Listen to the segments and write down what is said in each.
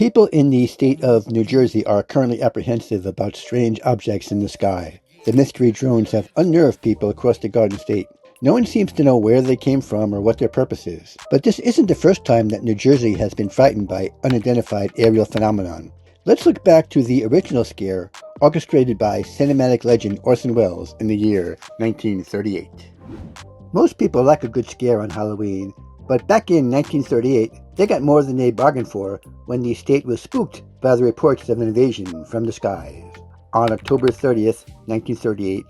People in the state of New Jersey are currently apprehensive about strange objects in the sky. The mystery drones have unnerved people across the Garden State. No one seems to know where they came from or what their purpose is. But this isn't the first time that New Jersey has been frightened by unidentified aerial phenomenon. Let's look back to the original scare, orchestrated by cinematic legend Orson Welles in the year 1938. Most people like a good scare on Halloween, but back in 1938, they got more than they bargained for when the state was spooked by the reports of an invasion from the skies. On October 30th, 1938,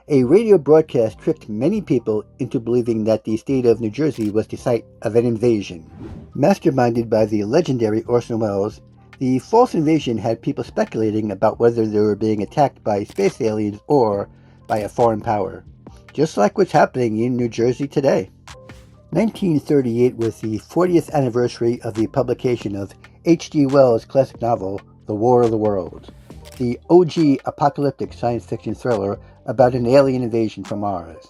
a radio broadcast tricked many people into believing that the state of New Jersey was the site of an invasion. Masterminded by the legendary Orson Welles, the false invasion had people speculating about whether they were being attacked by space aliens or by a foreign power, just like what's happening in New Jersey today. 1938 was the 40th anniversary of the publication of H.G. Wells' classic novel, The War of the Worlds, the OG apocalyptic science fiction thriller about an alien invasion from Mars.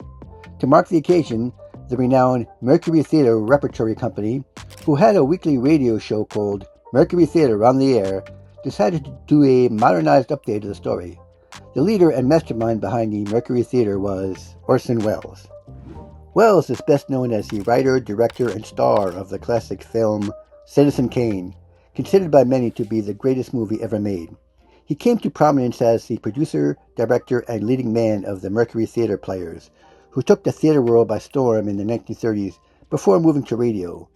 To mark the occasion, the renowned Mercury Theater Repertory Company, who had a weekly radio show called Mercury Theater on the Air, decided to do a modernized update of the story. The leader and mastermind behind the Mercury Theater was Orson Welles. Welles is best known as the writer, director, and star of the classic film Citizen Kane, considered by many to be the greatest movie ever made. He came to prominence as the producer, director, and leading man of the Mercury Theater Players, who took the theater world by storm in the 1930s before moving to radio.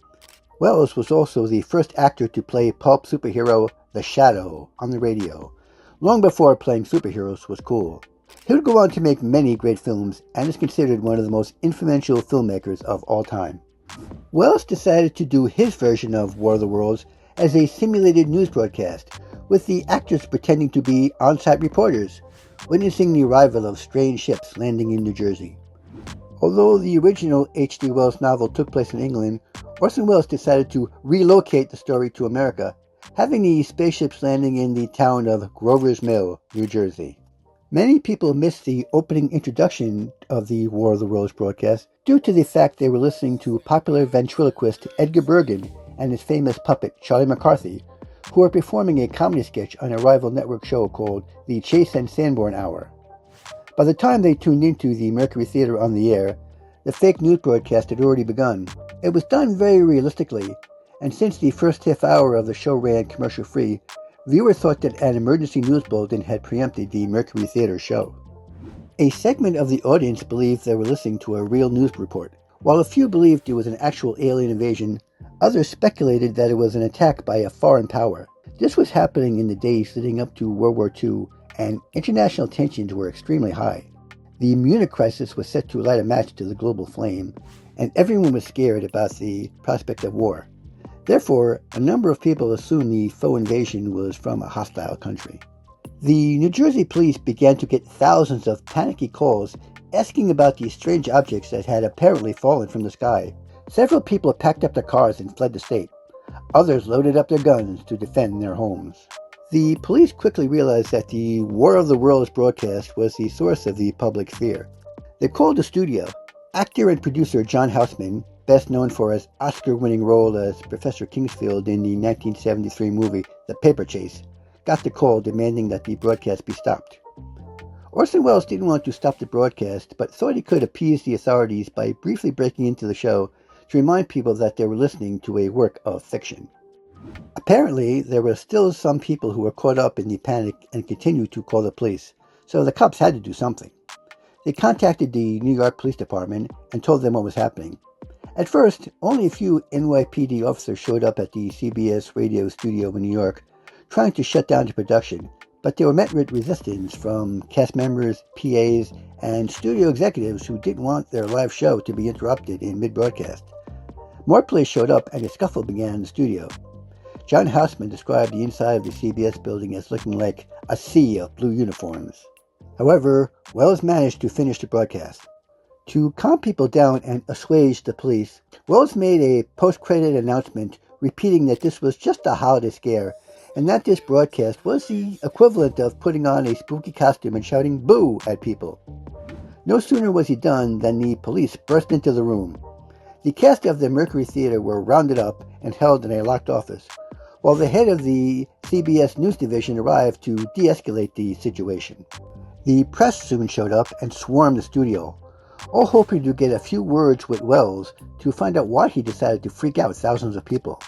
Welles was also the first actor to play pulp superhero The Shadow on the radio, long before playing superheroes was cool. He would go on to make many great films and is considered one of the most influential filmmakers of all time. Welles decided to do his version of War of the Worlds as a simulated news broadcast, with the actors pretending to be on-site reporters, witnessing the arrival of strange ships landing in New Jersey. Although the original H.G. Wells novel took place in England, Orson Welles decided to relocate the story to America, having the spaceships landing in the town of Grover's Mill, New Jersey. Many people missed the opening introduction of the War of the Worlds broadcast due to the fact they were listening to popular ventriloquist Edgar Bergen and his famous puppet Charlie McCarthy, who were performing a comedy sketch on a rival network show called the Chase and Sanborn Hour. By the time they tuned into the Mercury Theater on the Air, the fake news broadcast had already begun. It was done very realistically, and since the first half hour of the show ran commercial-free, viewers thought that an emergency news bulletin had preempted the Mercury Theater show. A segment of the audience believed they were listening to a real news report. While a few believed it was an actual alien invasion, others speculated that it was an attack by a foreign power. This was happening in the days leading up to World War II, and international tensions were extremely high. The Munich crisis was set to light a match to the global flame, and everyone was scared about the prospect of war. Therefore, a number of people assumed the faux invasion was from a hostile country. The New Jersey police began to get thousands of panicky calls asking about these strange objects that had apparently fallen from the sky. Several people packed up their cars and fled the state. Others loaded up their guns to defend their homes. The police quickly realized that the War of the Worlds broadcast was the source of the public fear. They called the studio. Actor and producer John Houseman, best known for his Oscar-winning role as Professor Kingsfield in the 1973 movie The Paper Chase, got the call demanding that the broadcast be stopped. Orson Welles didn't want to stop the broadcast, but thought he could appease the authorities by briefly breaking into the show to remind people that they were listening to a work of fiction. Apparently, there were still some people who were caught up in the panic and continued to call the police, so the cops had to do something. They contacted the New York Police Department and told them what was happening. At first, only a few NYPD officers showed up at the CBS radio studio in New York, trying to shut down the production, but they were met with resistance from cast members, PAs, and studio executives who didn't want their live show to be interrupted in mid-broadcast. More police showed up and a scuffle began in the studio. John Houseman described the inside of the CBS building as looking like a sea of blue uniforms. However, Welles managed to finish the broadcast. To calm people down and assuage the police, Welles made a post-credit announcement repeating that this was just a holiday scare and that this broadcast was the equivalent of putting on a spooky costume and shouting boo at people. No sooner was he done than the police burst into the room. The cast of the Mercury Theater were rounded up and held in a locked office. while the head of the CBS News Division arrived to de-escalate the situation. The press soon showed up and swarmed the studio, all hoping to get a few words with Welles to find out why he decided to freak out thousands of people.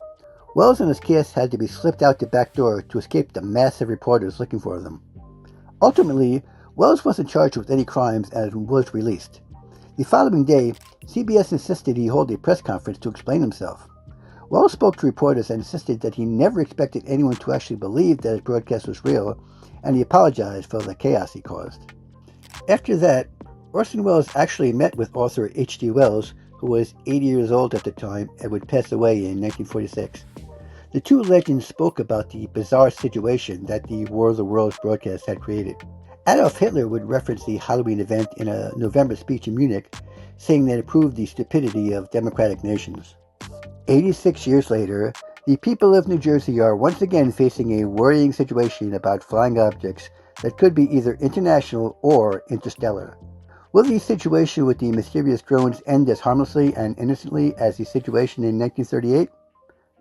Welles and his cast had to be slipped out the back door to escape the massive reporters looking for them. Ultimately, Welles wasn't charged with any crimes and was released. The following day, CBS insisted he hold a press conference to explain himself. Welles spoke to reporters and insisted that he never expected anyone to actually believe that his broadcast was real, and he apologized for the chaos he caused. After that, Orson Welles actually met with author H.G. Wells, who was 80 years old at the time and would pass away in 1946. The two legends spoke about the bizarre situation that the War of the Worlds broadcast had created. Adolf Hitler would reference the Halloween event in a November speech in Munich, saying that it proved the stupidity of democratic nations. 86 years later, the people of New Jersey are once again facing a worrying situation about flying objects that could be either international or interstellar. Will the situation with the mysterious drones end as harmlessly and innocently as the situation in 1938?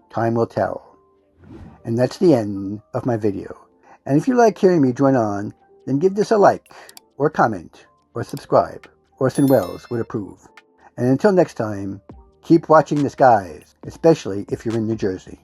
Time will tell. And that's the end of my video. And if you like hearing me drone on, then give this a like, or comment, or subscribe. Orson Welles would approve. And until next time, keep watching the skies, especially if you're in New Jersey.